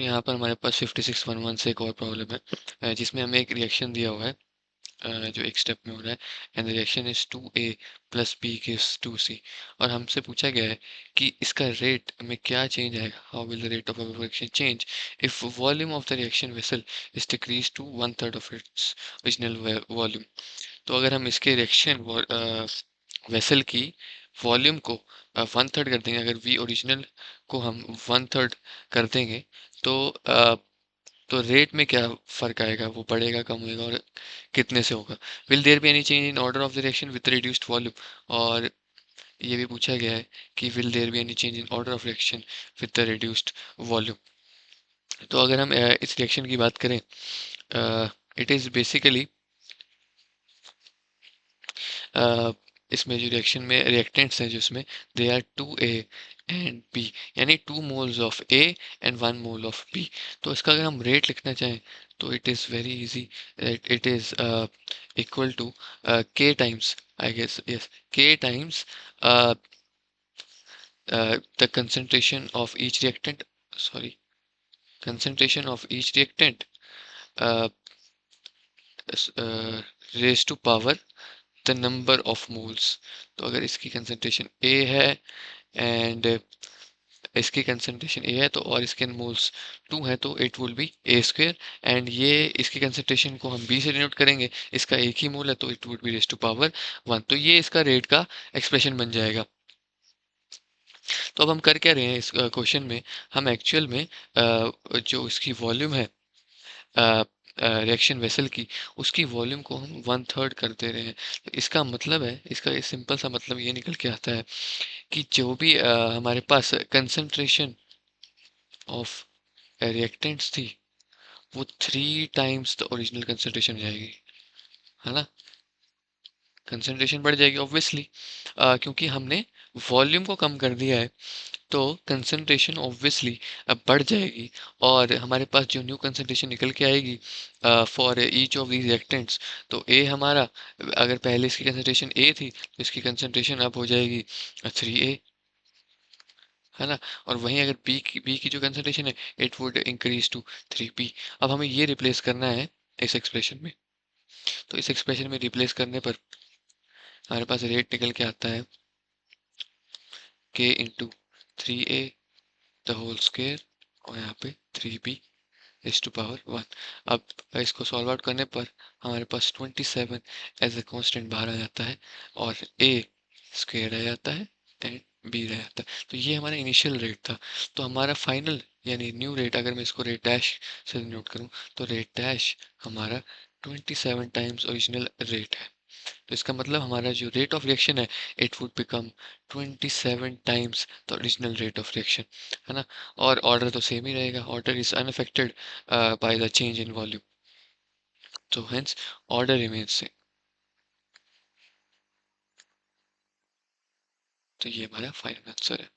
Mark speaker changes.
Speaker 1: यहाँ पर हमारे पास 5611 से एक और प्रॉब्लम है जिसमें हमें एक रिएक्शन दिया हुआ है जो एक स्टेप में हो रहा है and the reaction is 2A plus B gives 2C और हमसे पूछा गया है कि इसका रेट में क्या चेंज आएगा, how will the rate of reaction change if volume of the reaction vessel is decrease to 1/3 of its original volume. तो अगर हम इसके रिएक्शन वेसल की वॉल्यूम को 1/3 कर देंगे, अगर V ओरिजिनल को हम 1/3 कर देंगे तो तो रेट में क्या फ़र्क आएगा, वो बढ़ेगा कम होएगा और कितने से होगा। Will there be any change in order of the reaction with reduced volume और ये भी पूछा गया है कि will there be any change in order of reaction with the reduced volume. तो अगर हम इस रिएक्शन की बात करें, इट इज़ बेसिकली इसमें जो रिएक्शन में रिएक्टेंट्स हैं जिसमें they are 2A and B, यानी 2 moles of A and 1 mole of B। तो इसका अगर हम रेट लिखना चाहें तो it is very easy, it is equal to K times, I guess yes, K times the concentration of each reactant, sorry, concentration of each reactant uh, raised to power the number of moles. तो अगर इसकी concentration ए है and इसकी concentration ए है तो और इसके moles 2 है तो it will be A square and ये इसकी कंसंट्रेशन को हम बी से डिनोट करेंगे, इसका एक ही मोल है तो it would be raise to power 1। तो ये इसका रेट का एक्सप्रेशन बन जाएगा। तो अब हम कर क्या रहे हैं इस क्वेश्चन में, हम एक्चुअल में जो इसकी वॉल्यूम है रिएक्शन वेसल की, उसकी वॉल्यूम को हम 1/3 कर दे रहे हैं। तो इसका मतलब है, इसका सिंपल सा मतलब ये निकल के आता है कि जो भी हमारे पास कंसंट्रेशन ऑफ रिएक्टेंट्स थी वो 3 टाइम्स द ओरिजिनल कंसंट्रेशन हो जाएगी, है ना। कंसंट्रेशन बढ़ जाएगी ऑब्वियसली, क्योंकि हमने वॉल्यूम को कम कर दिया है तो कंसंट्रेशन ऑब्वियसली अब बढ़ जाएगी और हमारे पास जो न्यू कंसंट्रेशन निकल के आएगी for each of these reactants, तो ए हमारा, अगर पहले इसकी कंसंट्रेशन ए थी तो इसकी कंसंट्रेशन अब हो जाएगी 3A, है ना। और वहीं अगर बी की जो कंसंट्रेशन है it would increase to 3P। अब हमें ये रिप्लेस करना है इस एक्सप्रेशन में। तो इस एक्सप्रेशन में रिप्लेस करने पर हमारे पास रेट निकल के आता है K into 3A the whole square और यहाँ पे 3B इज टू पावर 1। अब इसको सॉल्व आउट करने पर हमारे पास 27 एज ए कांस्टेंट बाहर आ जाता है और A स्क्वायर आ जाता है एंड B रह जाता है। तो ये हमारा इनिशियल रेट था। तो हमारा फाइनल यानी न्यू रेट, अगर मैं इसको रेट डैश से नोट करूँ तो रेट डैश हमारा 27 टाइम्स ओरिजिनल रेट है। तो इसका मतलब हमारा जो रेट ऑफ रिएक्शन है it would become 27 times the original rate of reaction, है ना। और ऑर्डर तो सेम ही रहेगा, order is unaffected by the change in volume, तो हेंस ऑर्डर रिमेन्स सेम। तो ये हमारा फाइनल आंसर है।